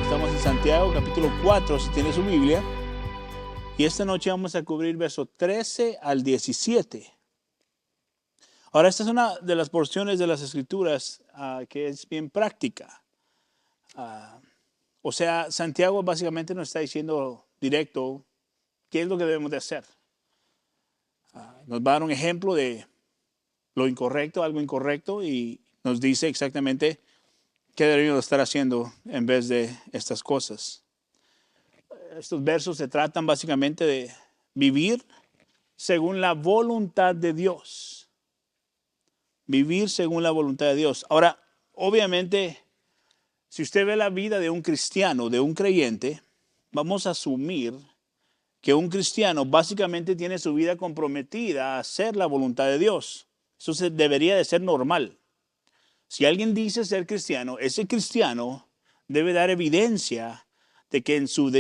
Estamos en Santiago, capítulo 4, si tiene su Biblia. Y esta noche vamos a cubrir versos 13 al 17. Ahora, esta es una de las porciones de las Escrituras que es bien práctica. O sea, Santiago básicamente nos está diciendo directo qué es lo que debemos de hacer. Nos va a dar un ejemplo de lo incorrecto, algo incorrecto, y nos dice exactamente qué debemos estar haciendo en vez de estas cosas. Estos versos se tratan básicamente de vivir según la voluntad de Dios. Vivir según la voluntad de Dios. Ahora, obviamente, si usted ve la vida de un cristiano, de un creyente, vamos a asumir que un cristiano básicamente tiene su vida comprometida a hacer la voluntad de Dios. Eso debería de ser normal. Si alguien dice ser cristiano, ese cristiano debe dar evidencia de que en su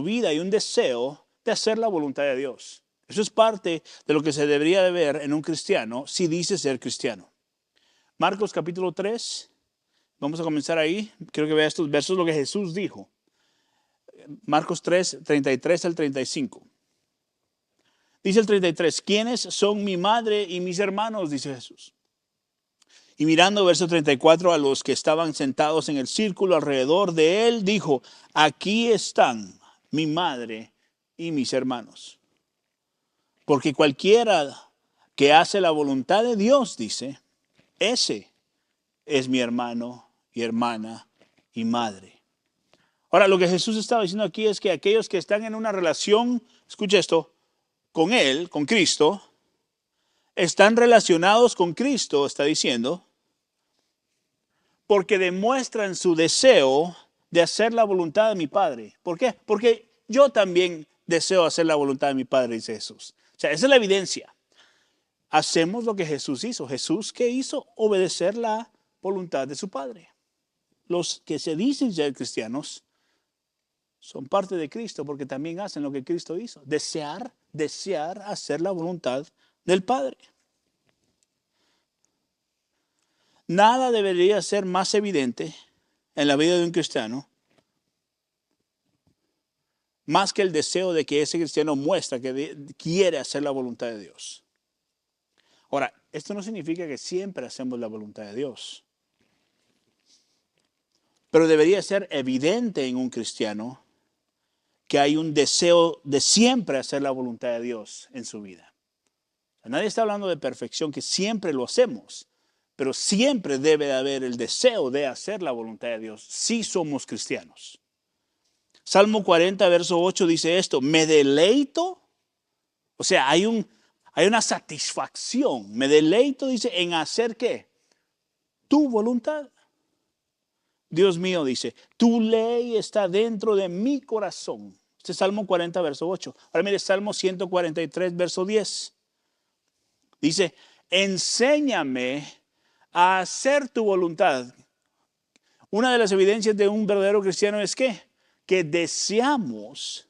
vida hay un deseo de hacer la voluntad de Dios. Eso es parte de lo que se debería de ver en un cristiano si dice ser cristiano. Marcos capítulo 3, vamos a comenzar ahí. Quiero que vea estos versos, lo que Jesús dijo. Marcos 3, 33 al 35. Dice el 33, ¿quiénes son mi madre y mis hermanos? Dice Jesús. Y mirando verso 34 a los que estaban sentados en el círculo alrededor de él, dijo, aquí están mi madre y mis hermanos. Porque cualquiera que hace la voluntad de Dios, dice, ese es mi hermano y hermana y madre. Ahora, lo que Jesús estaba diciendo aquí es que aquellos que están en una relación, escucha esto, con Él, con Cristo, están relacionados con Cristo, está diciendo, porque demuestran su deseo de hacer la voluntad de mi Padre. ¿Por qué? Porque yo también deseo hacer la voluntad de mi Padre, dice Jesús. O sea, esa es la evidencia. Hacemos lo que Jesús hizo. Jesús, ¿qué hizo? Obedecer la voluntad de su Padre. Los que se dicen ser cristianos son parte de Cristo porque también hacen lo que Cristo hizo. Desear hacer la voluntad del Padre. Nada debería ser más evidente en la vida de un cristiano más que el deseo de que ese cristiano muestra que quiere hacer la voluntad de Dios. Ahora, esto no significa que siempre hacemos la voluntad de Dios. Pero debería ser evidente en un cristiano que hay un deseo de siempre hacer la voluntad de Dios en su vida. Nadie está hablando de perfección, que siempre lo hacemos. Pero siempre debe de haber el deseo de hacer la voluntad de Dios si somos cristianos. Salmo 40, verso 8 dice esto, me deleito, o sea, hay una satisfacción, me deleito, dice, en hacer ¿qué? Tu voluntad. Dios mío, dice, tu ley está dentro de mi corazón. Este es Salmo 40, verso 8. Ahora mire, Salmo 143, verso 10. Dice, enséñame a hacer tu voluntad. Una de las evidencias de un verdadero cristiano es que deseamos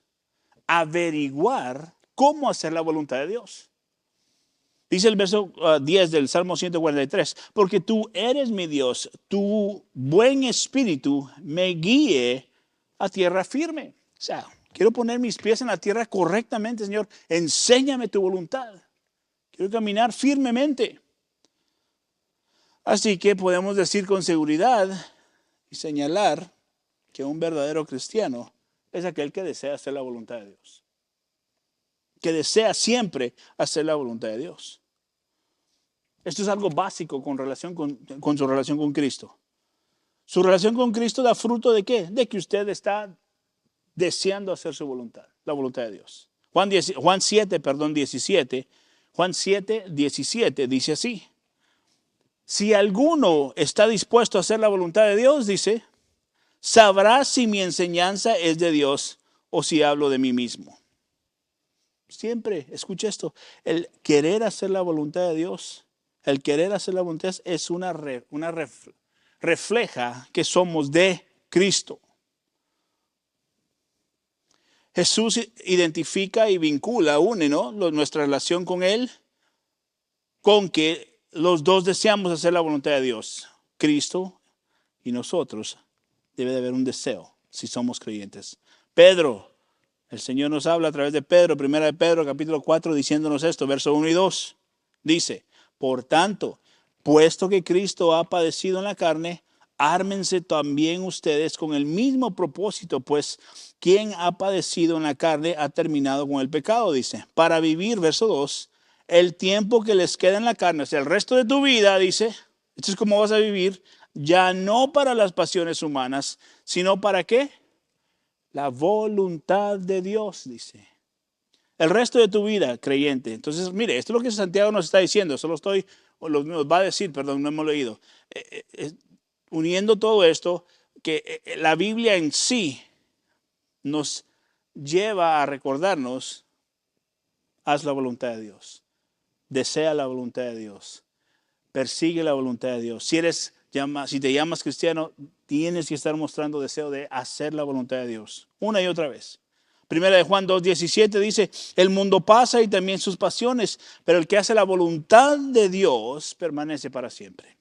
averiguar cómo hacer la voluntad de Dios. Dice el verso 10 del Salmo 143, porque tú eres mi Dios, tu buen espíritu me guíe a tierra firme. O sea, quiero poner mis pies en la tierra correctamente, Señor. Enséñame tu voluntad. Quiero caminar firmemente. Así que podemos decir con seguridad y señalar que un verdadero cristiano es aquel que desea hacer la voluntad de Dios. Que desea siempre hacer la voluntad de Dios. Esto es algo básico con su relación con Cristo. Su relación con Cristo da fruto de ¿qué? De que usted está deseando hacer su voluntad, la voluntad de Dios. Juan 7, 17 dice así. Si alguno está dispuesto a hacer la voluntad de Dios, dice, sabrá si mi enseñanza es de Dios o si hablo de mí mismo. Siempre, escucha esto, el querer hacer la voluntad de Dios, el querer hacer la voluntad es refleja que somos de Cristo. Jesús identifica y vincula, une, ¿no? Nuestra relación con Él, con que los dos deseamos hacer la voluntad de Dios. Cristo y nosotros, debe de haber un deseo si somos creyentes. Pedro, el Señor nos habla a través de Pedro, primera de Pedro, capítulo 4, diciéndonos esto, verso 1 y 2. Dice, por tanto, puesto que Cristo ha padecido en la carne, ármense también ustedes con el mismo propósito, pues quien ha padecido en la carne ha terminado con el pecado, dice, para vivir, verso 2, el tiempo que les queda en la carne, o sea, el resto de tu vida, dice, esto es como vas a vivir, ya no para las pasiones humanas, sino para ¿qué? La voluntad de Dios, dice. El resto de tu vida, creyente. Entonces, mire, esto es lo que Santiago nos está diciendo. Nos va a decir, perdón, no hemos leído. Uniendo todo esto, que la Biblia en sí nos lleva a recordarnos, haz la voluntad de Dios. Desea la voluntad de Dios. Persigue la voluntad de Dios. Si te llamas cristiano, tienes que estar mostrando deseo de hacer la voluntad de Dios. Una y otra vez. Primera de Juan 2:17 dice, el mundo pasa y también sus pasiones, pero el que hace la voluntad de Dios permanece para siempre.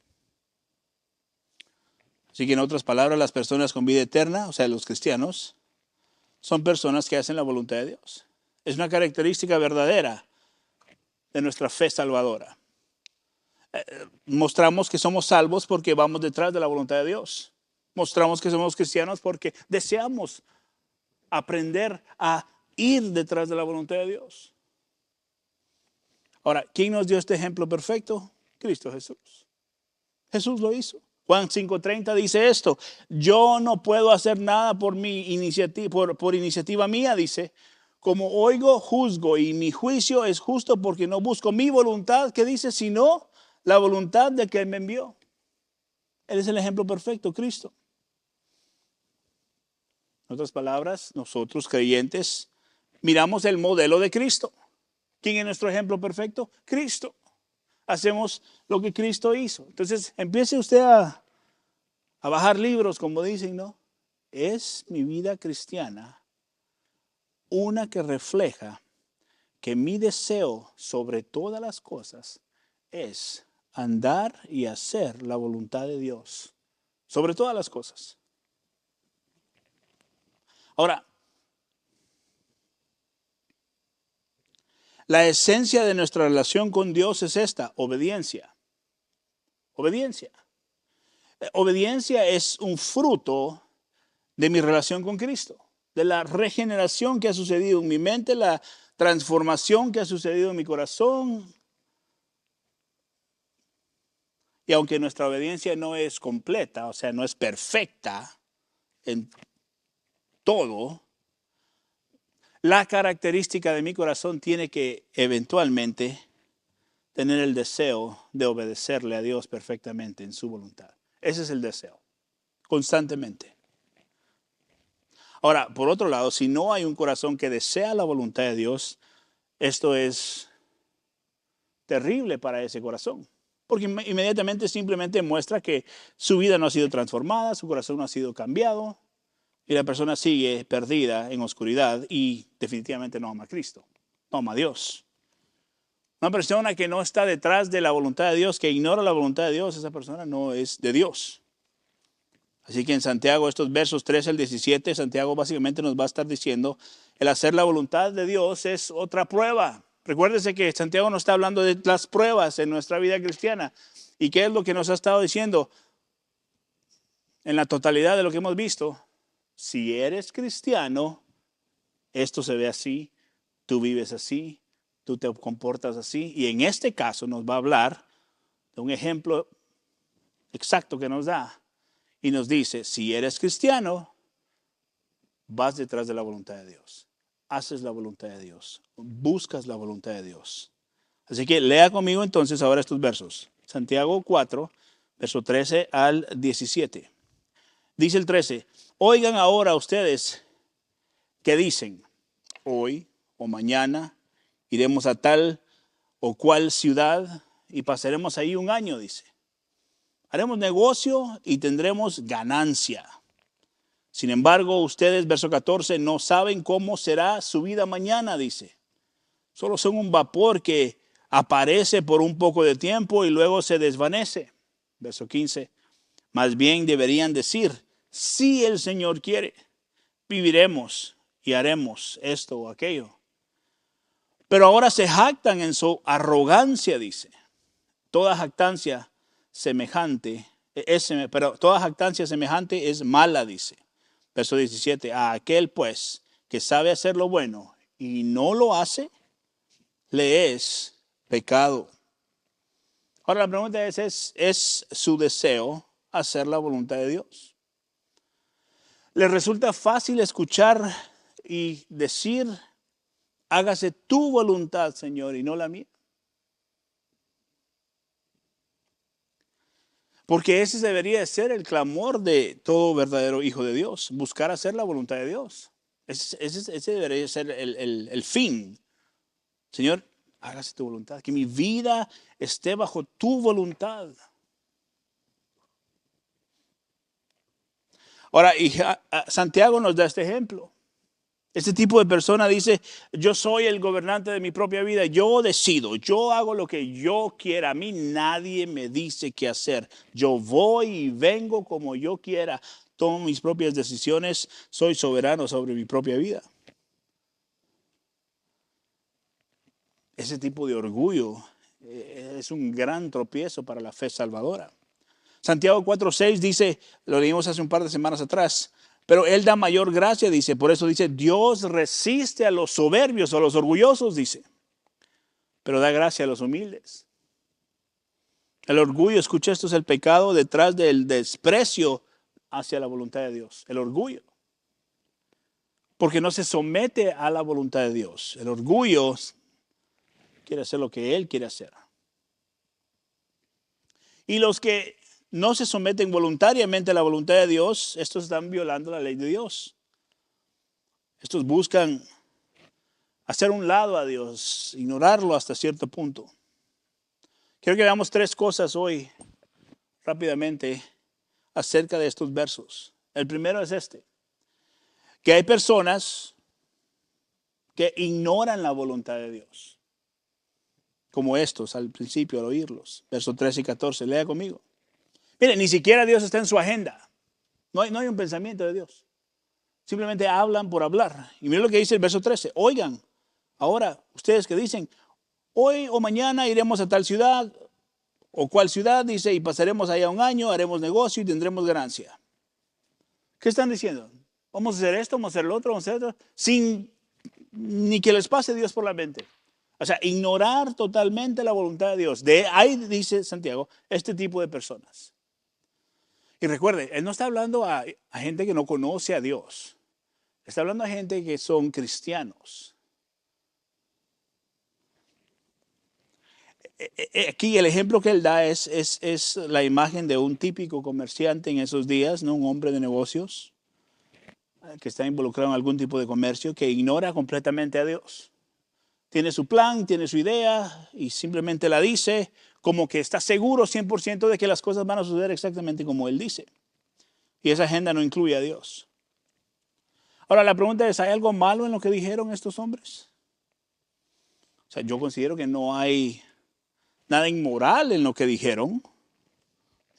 Así que en otras palabras, las personas con vida eterna, o sea, los cristianos, son personas que hacen la voluntad de Dios. Es una característica verdadera de nuestra fe salvadora. Mostramos que somos salvos porque vamos detrás de la voluntad de Dios. Mostramos que somos cristianos porque deseamos aprender a ir detrás de la voluntad de Dios. Ahora, ¿quién nos dio este ejemplo perfecto? Cristo Jesús. Jesús lo hizo. Juan 5:30 dice esto, yo no puedo hacer nada por mi iniciativa, por iniciativa mía, dice, como oigo, juzgo y mi juicio es justo porque no busco mi voluntad, ¿qué dice? Sino la voluntad de que me envió. Él es el ejemplo perfecto, Cristo. En otras palabras, nosotros creyentes miramos el modelo de Cristo. ¿Quién es nuestro ejemplo perfecto? Cristo. Hacemos lo que Cristo hizo. Entonces, empiece usted a bajar libros, como dicen, ¿no? Es mi vida cristiana una que refleja que mi deseo sobre todas las cosas es andar y hacer la voluntad de Dios. Sobre todas las cosas. Ahora, la esencia de nuestra relación con Dios es esta, obediencia. Obediencia. Obediencia es un fruto de mi relación con Cristo, de la regeneración que ha sucedido en mi mente, la transformación que ha sucedido en mi corazón. Y aunque nuestra obediencia no es completa, o sea, no es perfecta en todo, la característica de mi corazón tiene que eventualmente tener el deseo de obedecerle a Dios perfectamente en su voluntad. Ese es el deseo, constantemente. Ahora, por otro lado, si no hay un corazón que desea la voluntad de Dios, esto es terrible para ese corazón. Porque inmediatamente simplemente muestra que su vida no ha sido transformada, su corazón no ha sido cambiado, y la persona sigue perdida en oscuridad y definitivamente no ama a Cristo, no ama a Dios. Una persona que no está detrás de la voluntad de Dios, que ignora la voluntad de Dios, esa persona no es de Dios. Así que en Santiago, estos versos 13 al 17, Santiago básicamente nos va a estar diciendo, el hacer la voluntad de Dios es otra prueba. Recuérdese que Santiago nos está hablando de las pruebas en nuestra vida cristiana. ¿Y qué es lo que nos ha estado diciendo? En la totalidad de lo que hemos visto, si eres cristiano, esto se ve así, tú vives así, tú te comportas así. Y en este caso nos va a hablar de un ejemplo exacto que nos da. Y nos dice, si eres cristiano, vas detrás de la voluntad de Dios. Haces la voluntad de Dios. Buscas la voluntad de Dios. Así que lea conmigo entonces ahora estos versos. Santiago 4, verso 13 al 17. Dice el 13, oigan ahora ustedes que dicen, hoy o mañana iremos a tal o cual ciudad y pasaremos ahí un año, dice. Haremos negocio y tendremos ganancia. Sin embargo, ustedes, verso 14, no saben cómo será su vida mañana, dice. Solo son un vapor que aparece por un poco de tiempo y luego se desvanece. Verso 15, más bien deberían decir, si el Señor quiere, viviremos y haremos esto o aquello. Pero ahora se jactan en su arrogancia, dice. Toda jactancia semejante, pero toda jactancia semejante es mala, dice. Verso 17, a aquel pues que sabe hacer lo bueno y no lo hace, le es pecado. Ahora la pregunta ¿es su deseo hacer la voluntad de Dios? ¿Le resulta fácil escuchar y decir, hágase tu voluntad, Señor, y no la mía? Porque ese debería ser el clamor de todo verdadero hijo de Dios, buscar hacer la voluntad de Dios. Ese debería ser el fin. Señor, hágase tu voluntad, que mi vida esté bajo tu voluntad. Ahora, Santiago nos da este ejemplo. Este tipo de persona dice, yo soy el gobernante de mi propia vida, yo decido, yo hago lo que yo quiera, a mí nadie me dice qué hacer. Yo voy y vengo como yo quiera, tomo mis propias decisiones, soy soberano sobre mi propia vida. Ese tipo de orgullo es un gran tropiezo para la fe salvadora. Santiago 4:6 dice, lo leímos hace un par de semanas atrás, pero Él da mayor gracia, dice, por eso dice, Dios resiste a los soberbios, a los orgullosos, dice, pero da gracia a los humildes. El orgullo, escucha esto, es el pecado detrás del desprecio hacia la voluntad de Dios. El orgullo. Porque no se somete a la voluntad de Dios. El orgullo quiere hacer lo que Él quiere hacer. Y los que no se someten voluntariamente a la voluntad de Dios, estos están violando la ley de Dios. Estos buscan hacer un lado a Dios, ignorarlo hasta cierto punto. Quiero que veamos tres cosas hoy, rápidamente, acerca de estos versos. El primero es este, que hay personas que ignoran la voluntad de Dios, como estos al principio al oírlos. Versos 13 y 14, lea conmigo. Miren, ni siquiera Dios está en su agenda. No hay un pensamiento de Dios. Simplemente hablan por hablar. Y miren lo que dice el verso 13. Oigan, ahora ustedes que dicen, hoy o mañana iremos a tal ciudad o cual ciudad, dice, y pasaremos allá un año, haremos negocio y tendremos ganancia. ¿Qué están diciendo? Vamos a hacer esto, vamos a hacer lo otro, vamos a hacer esto, sin ni que les pase Dios por la mente. O sea, ignorar totalmente la voluntad de Dios. De ahí, dice Santiago, este tipo de personas. Y recuerde, él no está hablando a gente que no conoce a Dios. Está hablando a gente que son cristianos. Aquí el ejemplo que él da es la imagen de un típico comerciante en esos días, ¿no? Un hombre de negocios que está involucrado en algún tipo de comercio que ignora completamente a Dios. Tiene su plan, tiene su idea y simplemente la dice como que está seguro 100% de que las cosas van a suceder exactamente como él dice. Y esa agenda no incluye a Dios. Ahora la pregunta es, ¿hay algo malo en lo que dijeron estos hombres? O sea, yo considero que no hay nada inmoral en lo que dijeron,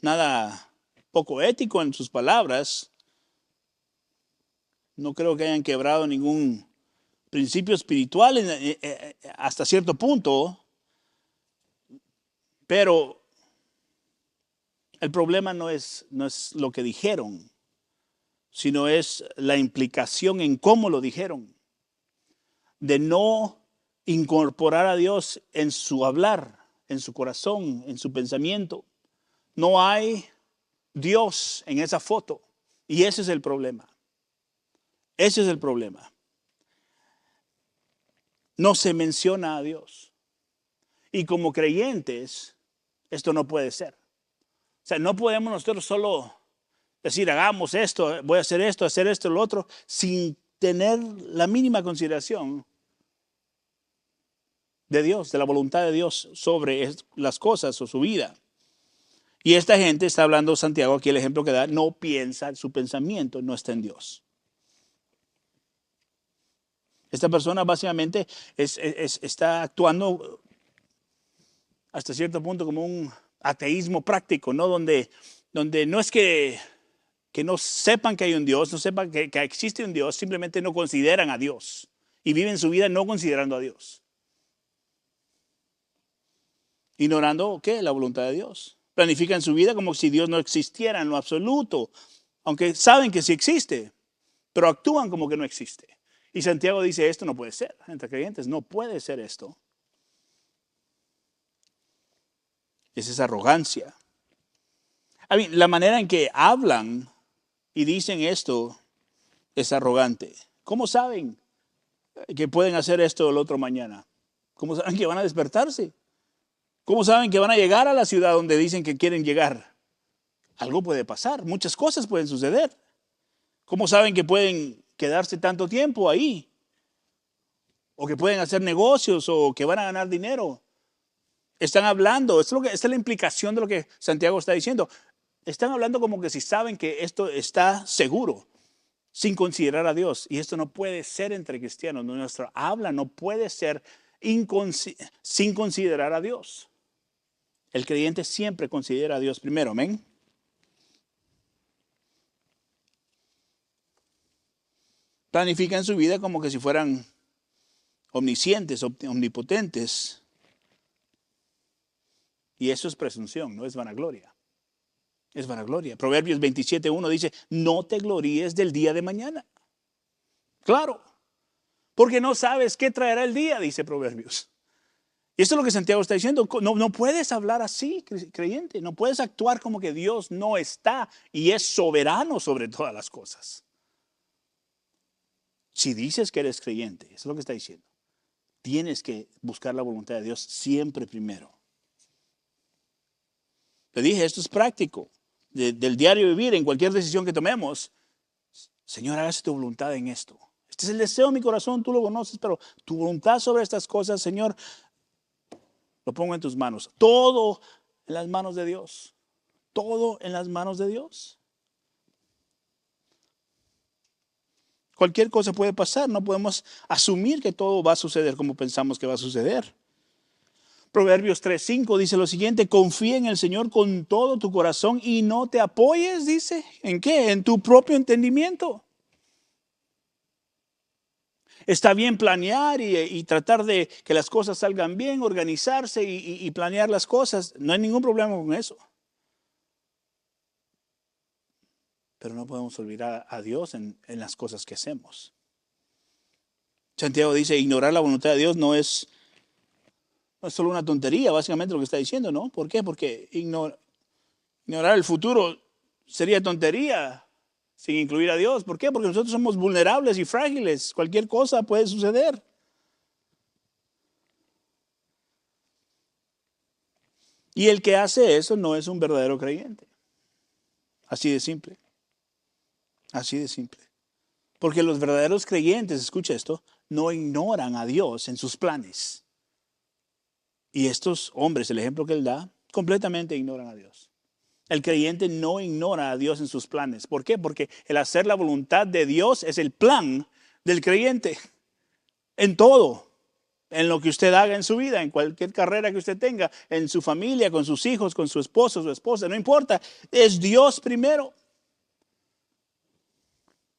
nada poco ético en sus palabras. No creo que hayan quebrado ningún principio espiritual hasta cierto punto, pero el problema no es lo que dijeron, sino es la implicación en cómo lo dijeron, de no incorporar a Dios en su hablar, en su corazón, en su pensamiento. No hay Dios en esa foto y ese es el problema. Ese es el problema. No se menciona a Dios. Y como creyentes, esto no puede ser. O sea, no podemos nosotros solo decir, hagamos esto, voy a hacer esto, hacer esto, lo otro, sin tener la mínima consideración de Dios, de la voluntad de Dios sobre las cosas o su vida. Y esta gente, está hablando Santiago aquí, el ejemplo que da, no piensa, su pensamiento no está en Dios. Esta persona básicamente está actuando hasta cierto punto como un ateísmo práctico, ¿no? Donde no es que que no sepan que hay un Dios, no sepan que existe un Dios, simplemente no consideran a Dios y viven su vida no considerando a Dios. Ignorando, ¿qué? La voluntad de Dios. Planifican su vida como si Dios no existiera en lo absoluto, aunque saben que sí existe, pero actúan como que no existe. Y Santiago dice, esto no puede ser. Entre creyentes, no puede ser esto. Es esa arrogancia. La manera en que hablan y dicen esto es arrogante. ¿Cómo saben que pueden hacer esto el otro mañana? ¿Cómo saben que van a despertarse? ¿Cómo saben que van a llegar a la ciudad donde dicen que quieren llegar? Algo puede pasar, muchas cosas pueden suceder. ¿Cómo saben que pueden quedarse tanto tiempo ahí? O que pueden hacer negocios o que van a ganar dinero. Están hablando, esta es la implicación de lo que Santiago está diciendo. Están hablando como que si saben que esto está seguro, sin considerar a Dios. Y esto no puede ser entre cristianos. Nuestra habla no puede ser sin considerar a Dios. El creyente siempre considera a Dios primero, amén. Planifican su vida como que si fueran omniscientes, omnipotentes. Y eso es presunción, no es vanagloria. Es vanagloria. Proverbios 27:1 dice, no te gloríes del día de mañana. Claro, porque no sabes qué traerá el día, dice Proverbios. Y esto es lo que Santiago está diciendo. No puedes hablar así, creyente. No puedes actuar como que Dios no está y es soberano sobre todas las cosas. Si dices que eres creyente, eso es lo que está diciendo. Tienes que buscar la voluntad de Dios siempre primero. Le dije, esto es práctico. Del diario vivir, en cualquier decisión que tomemos. Señor, hágase tu voluntad en esto. Este es el deseo de mi corazón, tú lo conoces, pero tu voluntad sobre estas cosas, Señor, lo pongo en tus manos. Todo en las manos de Dios. Todo en las manos de Dios. Cualquier cosa puede pasar. No podemos asumir que todo va a suceder como pensamos que va a suceder. Proverbios 3:5 dice lo siguiente, confía en el Señor con todo tu corazón y no te apoyes, dice, ¿en qué? En tu propio entendimiento. Está bien planear y tratar de que las cosas salgan bien, organizarse y planear las cosas. No hay ningún problema con eso. Pero no podemos olvidar a Dios en las cosas que hacemos. Santiago dice, ignorar la voluntad de Dios no es solo una tontería, básicamente lo que está diciendo, ¿no? ¿Por qué? Porque ignorar el futuro sería tontería sin incluir a Dios. ¿Por qué? Porque nosotros somos vulnerables y frágiles. Cualquier cosa puede suceder. Y el que hace eso no es un verdadero creyente. Así de simple. Así de simple. Porque los verdaderos creyentes, escucha esto, no ignoran a Dios en sus planes. Y estos hombres, el ejemplo que él da, completamente ignoran a Dios. El creyente no ignora a Dios en sus planes. ¿Por qué? Porque el hacer la voluntad de Dios es el plan del creyente. En todo. En lo que usted haga en su vida, en cualquier carrera que usted tenga, en su familia, con sus hijos, con su esposo, su esposa, no importa. Es Dios primero.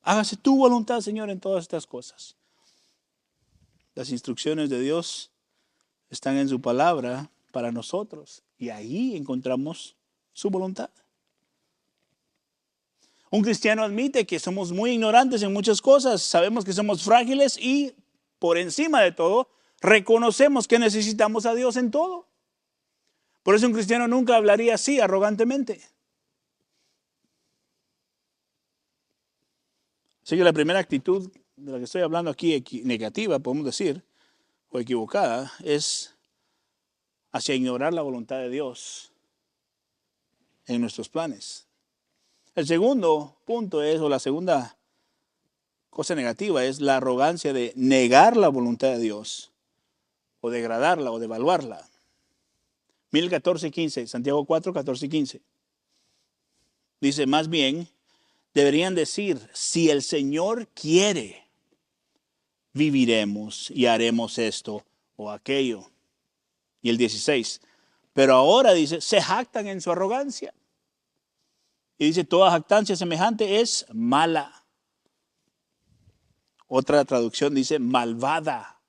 Hágase tu voluntad, Señor, en todas estas cosas. Las instrucciones de Dios están en su palabra para nosotros. Y ahí encontramos su voluntad. Un cristiano admite que somos muy ignorantes en muchas cosas. Sabemos que somos frágiles y por encima de todo, reconocemos que necesitamos a Dios en todo. Por eso un cristiano nunca hablaría así, arrogantemente. Así que la primera actitud de la que estoy hablando aquí, negativa, podemos decir, o equivocada, es hacia ignorar la voluntad de Dios en nuestros planes. El segundo punto es, o la segunda cosa negativa, es la arrogancia de negar la voluntad de Dios, o degradarla, o devaluarla. 14:15, Santiago 4:14-15. Dice, más bien, deberían decir, si el Señor quiere, viviremos y haremos esto o aquello. Y el 16, pero ahora dice, se jactan en su arrogancia. Y dice, toda jactancia semejante es mala. Otra traducción dice malvada.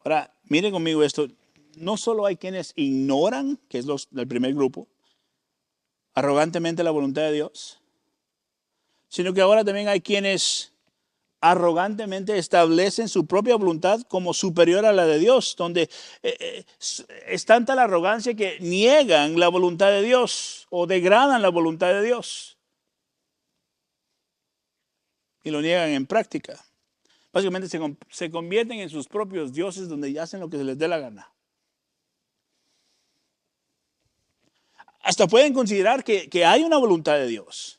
Ahora, miren conmigo esto. No solo hay quienes ignoran, que es el primer grupo, arrogantemente la voluntad de Dios, sino que ahora también hay quienes arrogantemente establecen su propia voluntad como superior a la de Dios, donde es tanta la arrogancia que niegan la voluntad de Dios o degradan la voluntad de Dios y lo niegan en práctica. Básicamente se convierten en sus propios dioses donde ya hacen lo que se les dé la gana. Hasta pueden considerar que hay una voluntad de Dios.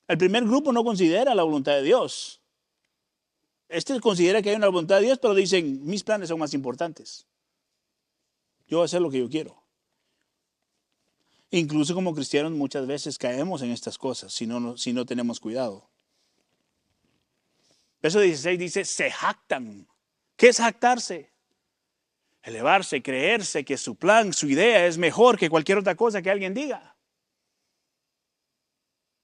El primer grupo no considera la voluntad de Dios. Este considera que hay una voluntad de Dios, pero dicen, mis planes son más importantes. Yo voy a hacer lo que yo quiero. Incluso como cristianos muchas veces caemos en estas cosas si no tenemos cuidado. Verso 16 dice, se jactan. ¿Qué es jactarse? Elevarse, creerse que su plan, su idea es mejor que cualquier otra cosa que alguien diga.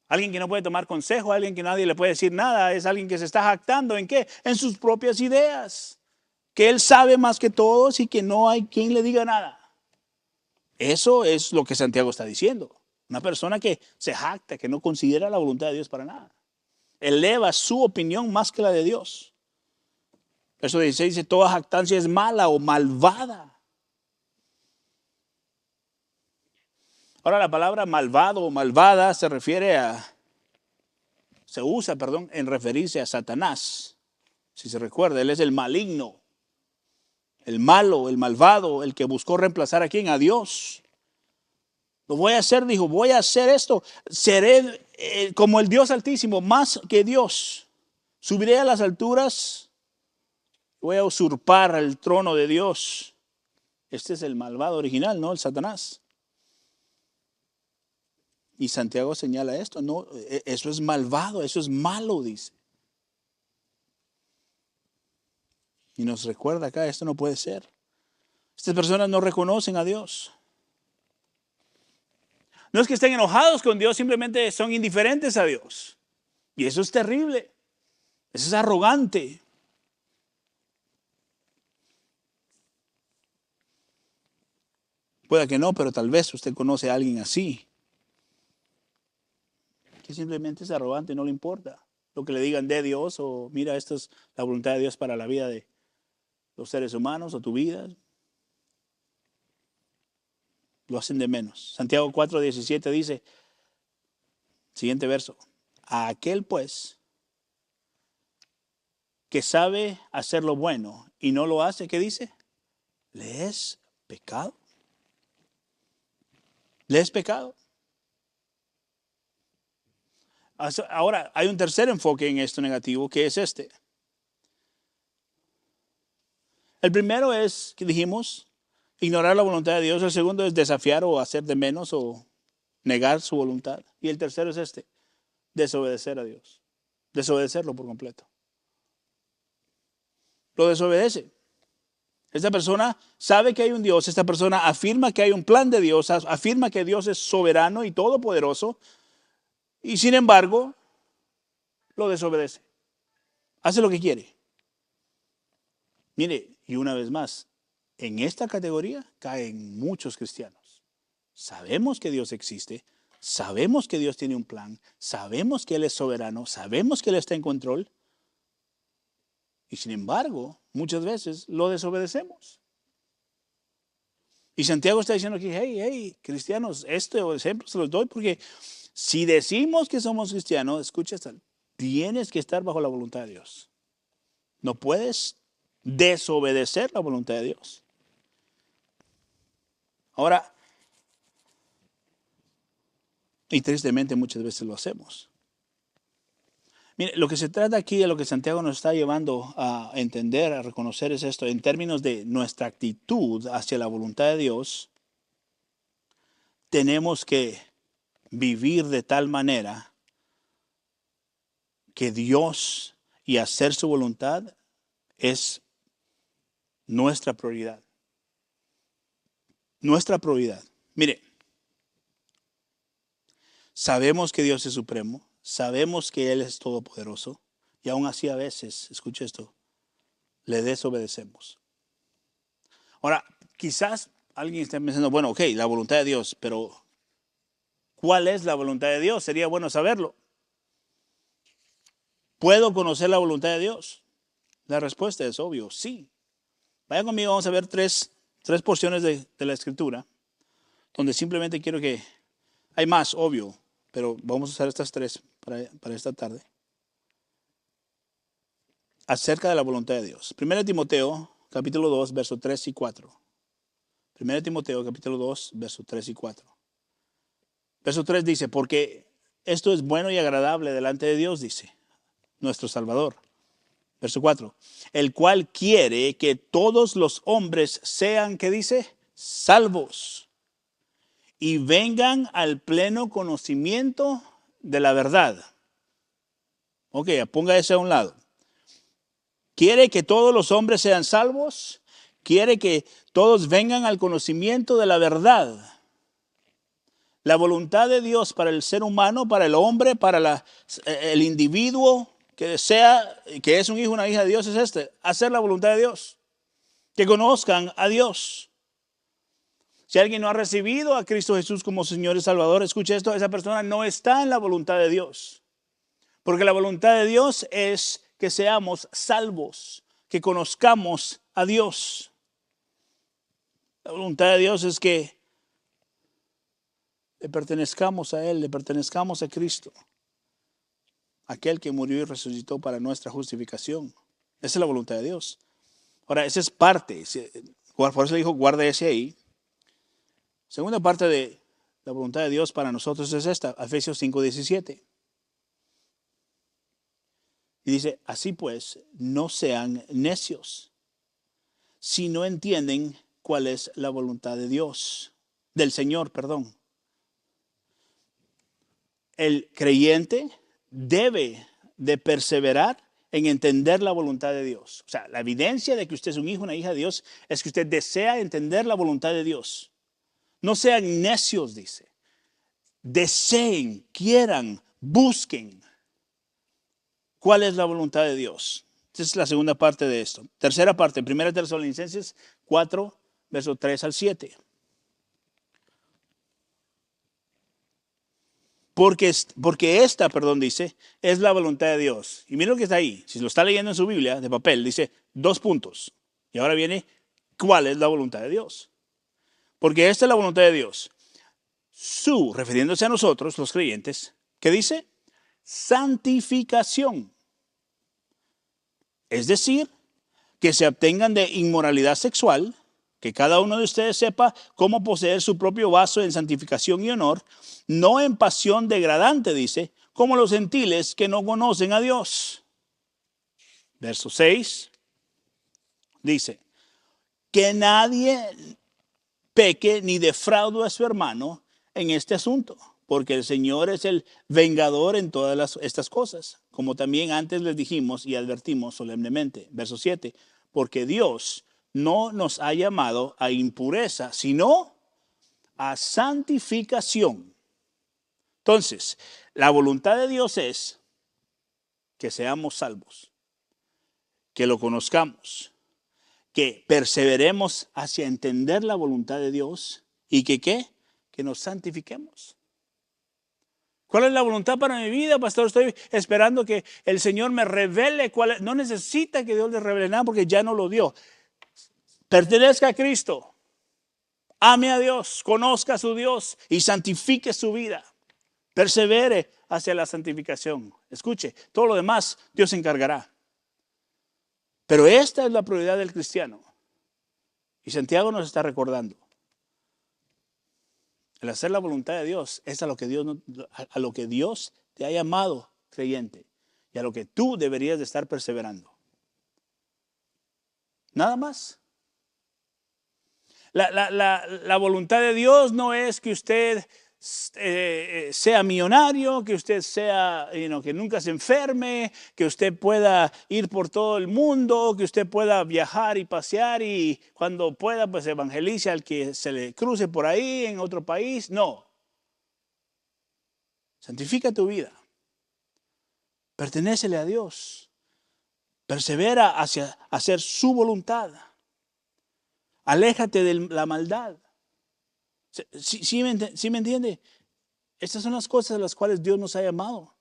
Alguien que no puede tomar consejo, alguien que nadie le puede decir nada, es alguien que se está jactando ¿en qué? En sus propias ideas. Que él sabe más que todos y que no hay quien le diga nada. Eso es lo que Santiago está diciendo. Una persona que se jacta, que no considera la voluntad de Dios para nada. Eleva su opinión más que la de Dios. Verso 16 dice, toda jactancia es mala o malvada. Ahora la palabra malvado o malvada se usa en referirse a Satanás. Si se recuerda, él es el maligno, el malo, el malvado, el que buscó reemplazar a quién, a Dios. Lo voy a hacer, dijo, voy a hacer esto. Seré como el Dios Altísimo, más que Dios. Subiré a las alturas, voy a usurpar el trono de Dios. Este es el malvado original, ¿no? El Satanás. Y Santiago señala esto, no, eso es malvado, eso es malo, dice. Y nos recuerda acá, esto no puede ser. Estas personas no reconocen a Dios. No es que estén enojados con Dios, simplemente son indiferentes a Dios. Y eso es terrible. Eso es arrogante. Puede que no, pero tal vez usted conoce a alguien así. Que simplemente es arrogante y no le importa lo que le digan de Dios o mira, esto es la voluntad de Dios para la vida de los seres humanos o tu vida. Lo hacen de menos. Santiago 4:17 dice, siguiente verso, a aquel pues que sabe hacer lo bueno y no lo hace, ¿qué dice? ¿Le es pecado? ¿Le es pecado? Ahora, hay un tercer enfoque en esto negativo, que es este. El primero es, que dijimos, ignorar la voluntad de Dios. El segundo es desafiar o hacer de menos o negar su voluntad. Y el tercero es este, desobedecer a Dios. Desobedecerlo por completo. Lo desobedece. Esta persona sabe que hay un Dios, esta persona afirma que hay un plan de Dios, afirma que Dios es soberano y todopoderoso, y sin embargo, lo desobedece. Hace lo que quiere. Mire, y una vez más, en esta categoría caen muchos cristianos. Sabemos que Dios existe, sabemos que Dios tiene un plan, sabemos que Él es soberano, sabemos que Él está en control, y sin embargo, muchas veces lo desobedecemos. Y Santiago está diciendo aquí, hey, cristianos, este ejemplo se los doy porque si decimos que somos cristianos, escucha esto, tienes que estar bajo la voluntad de Dios. No puedes desobedecer la voluntad de Dios. Ahora, y tristemente muchas veces lo hacemos. Mire, lo que se trata aquí, de lo que Santiago nos está llevando a entender, a reconocer es esto, en términos de nuestra actitud hacia la voluntad de Dios, tenemos que vivir de tal manera que Dios y hacer su voluntad es nuestra prioridad. nuestra prioridad. Mire, sabemos que Dios es supremo, sabemos que Él es todopoderoso, y aún así a veces, escuche esto, le desobedecemos. Ahora, quizás alguien esté pensando, bueno, ok, la voluntad de Dios, pero ¿cuál es la voluntad de Dios? Sería bueno saberlo. ¿Puedo conocer la voluntad de Dios? La respuesta es obvio, sí. Vaya conmigo, vamos a ver tres porciones de la Escritura, donde simplemente quiero que, hay más, obvio, pero vamos a usar estas tres para esta tarde. Acerca de la voluntad de Dios. 1 Timoteo, capítulo 2, versos 3 y 4. 1 Timoteo, capítulo 2, versos 3 y 4. Verso 3 dice, porque esto es bueno y agradable delante de Dios, dice, nuestro Salvador. Verso 4, el cual quiere que todos los hombres sean, ¿qué dice? Salvos y vengan al pleno conocimiento de la verdad. Ok, ponga eso a un lado. Quiere que todos los hombres sean salvos, quiere que todos vengan al conocimiento de la verdad. La voluntad de Dios para el ser humano, para el hombre, para el individuo que desea, que es un hijo, una hija de Dios, es hacer la voluntad de Dios. Que conozcan a Dios. Si alguien no ha recibido a Cristo Jesús como Señor y Salvador, escuche esto, esa persona no está en la voluntad de Dios. Porque la voluntad de Dios es que seamos salvos, que conozcamos a Dios. La voluntad de Dios es que le pertenezcamos a Él, le pertenezcamos a Cristo, aquel que murió y resucitó para nuestra justificación. Esa es la voluntad de Dios. Ahora, esa es parte, por eso le dijo, guarda ese ahí. Segunda parte de la voluntad de Dios para nosotros es esta, Efesios 5:17. Y dice, así pues, no sean necios, si no entienden cuál es la voluntad de Dios, del Señor, perdón. El creyente debe de perseverar en entender la voluntad de Dios. O sea, la evidencia de que usted es un hijo, una hija de Dios, es que usted desea entender la voluntad de Dios. No sean necios, dice. Deseen, quieran, busquen cuál es la voluntad de Dios. Esta es la segunda parte de esto. Tercera parte, 1 Tesalonicenses 4, versos 3 al 7. Porque esta, dice, es la voluntad de Dios. Y mira lo que está ahí. Si lo está leyendo en su Biblia de papel, dice 2 puntos. Y ahora viene, ¿cuál es la voluntad de Dios? Porque esta es la voluntad de Dios. Refiriéndose a nosotros, los creyentes, ¿qué dice? Santificación. Es decir, que se abstengan de inmoralidad sexual, que cada uno de ustedes sepa cómo poseer su propio vaso en santificación y honor, no en pasión degradante, dice, como los gentiles que no conocen a Dios. Verso 6 dice, que nadie peque ni defraude a su hermano en este asunto, porque el Señor es el vengador en todas estas cosas, como también antes les dijimos y advertimos solemnemente. Verso 7, porque Dios no nos ha llamado a impureza, sino a santificación. Entonces, la voluntad de Dios es que seamos salvos, que lo conozcamos, que perseveremos hacia entender la voluntad de Dios y que nos santifiquemos. ¿Cuál es la voluntad para mi vida, pastor? Estoy esperando que el Señor me revele cuál es. No necesita que Dios le revele nada porque ya no lo dio. Pertenezca a Cristo. Ame a Dios, conozca a su Dios y santifique su vida. Persevere hacia la santificación. Escuche, todo lo demás Dios se encargará. Pero esta es la prioridad del cristiano. Y Santiago nos está recordando. El hacer la voluntad de Dios es a lo que Dios te ha llamado, creyente, y a lo que tú deberías de estar perseverando. Nada más. La voluntad de Dios no es que usted sea millonario, que usted sea, que nunca se enferme, que usted pueda ir por todo el mundo, que usted pueda viajar y pasear y cuando pueda, pues evangelice al que se le cruce por ahí en otro país. No. Santifica tu vida. Pertenécele a Dios. Persevera hacia hacer su voluntad. Aléjate de la maldad. ¿Sí me entiende? Estas son las cosas a las cuales Dios nos ha llamado.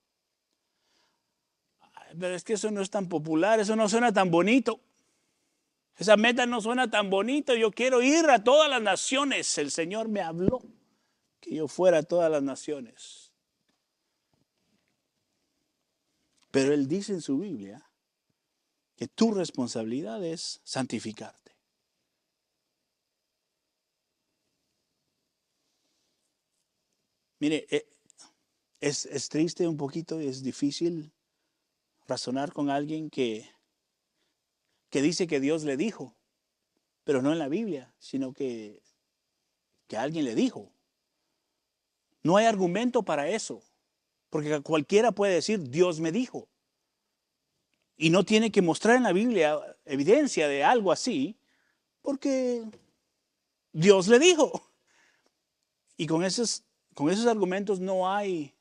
Pero es que eso no es tan popular, eso no suena tan bonito. Esa meta no suena tan bonito. Yo quiero ir a todas las naciones. El Señor me habló que yo fuera a todas las naciones. Pero Él dice en su Biblia que tu responsabilidad es santificarte. Mire, es triste un poquito, es difícil razonar con alguien que dice que Dios le dijo, pero no en la Biblia, sino que alguien le dijo. No hay argumento para eso, porque cualquiera puede decir Dios me dijo. Y no tiene que mostrar en la Biblia evidencia de algo así, porque Dios le dijo. Y con esos argumentos no hay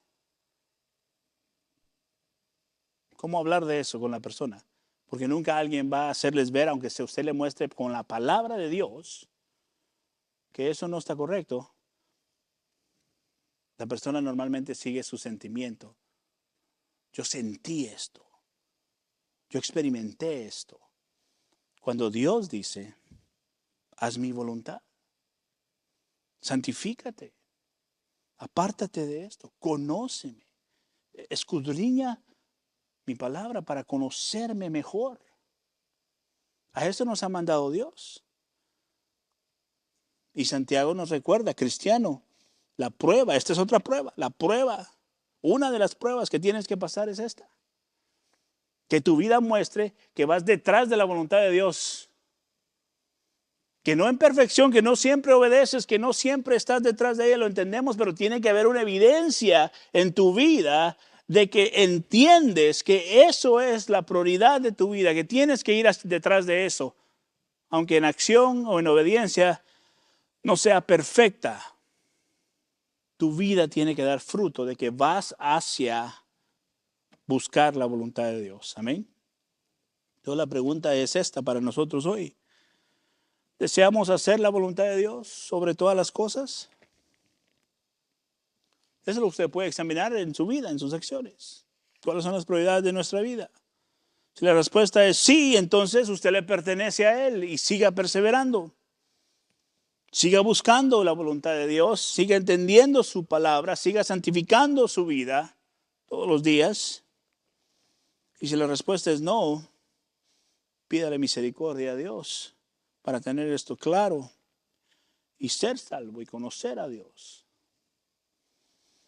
cómo hablar de eso con la persona. Porque nunca alguien va a hacerles ver, aunque usted le muestre con la palabra de Dios, que eso no está correcto. La persona normalmente sigue su sentimiento. Yo sentí esto. Yo experimenté esto. Cuando Dios dice, haz mi voluntad. Santifícate. Apártate de esto. Conóceme. Escudriña mi palabra para conocerme mejor. A eso nos ha mandado Dios. Y Santiago nos recuerda, cristiano, la prueba, esta es otra prueba, la prueba, una de las pruebas que tienes que pasar es esta. Que tu vida muestre que vas detrás de la voluntad de Dios. Que no en perfección, que no siempre obedeces, que no siempre estás detrás de ella, lo entendemos, pero tiene que haber una evidencia en tu vida de que entiendes que eso es la prioridad de tu vida, que tienes que ir detrás de eso, aunque en acción o en obediencia no sea perfecta. Tu vida tiene que dar fruto de que vas hacia buscar la voluntad de Dios. Amén. Entonces la pregunta es esta para nosotros hoy. ¿Deseamos hacer la voluntad de Dios sobre todas las cosas? Eso es lo que usted puede examinar en su vida, en sus acciones. ¿Cuáles son las prioridades de nuestra vida? Si la respuesta es sí, entonces usted le pertenece a Él y siga perseverando. Siga buscando la voluntad de Dios, siga entendiendo su palabra, siga santificando su vida todos los días. Y si la respuesta es no, pídale misericordia a Dios para tener esto claro y ser salvo y conocer a Dios.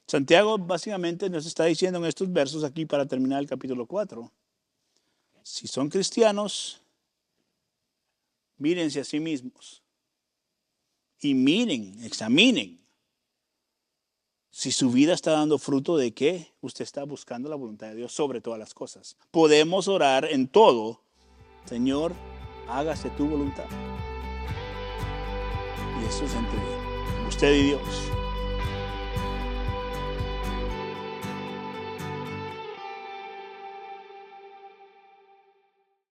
Santiago básicamente nos está diciendo en estos versos aquí para terminar el capítulo 4. Si son cristianos, mírense a sí mismos. Y miren, examinen si su vida está dando fruto de que usted está buscando la voluntad de Dios sobre todas las cosas. Podemos orar en todo. Señor, hágase tu voluntad. Y eso es entre usted y Dios.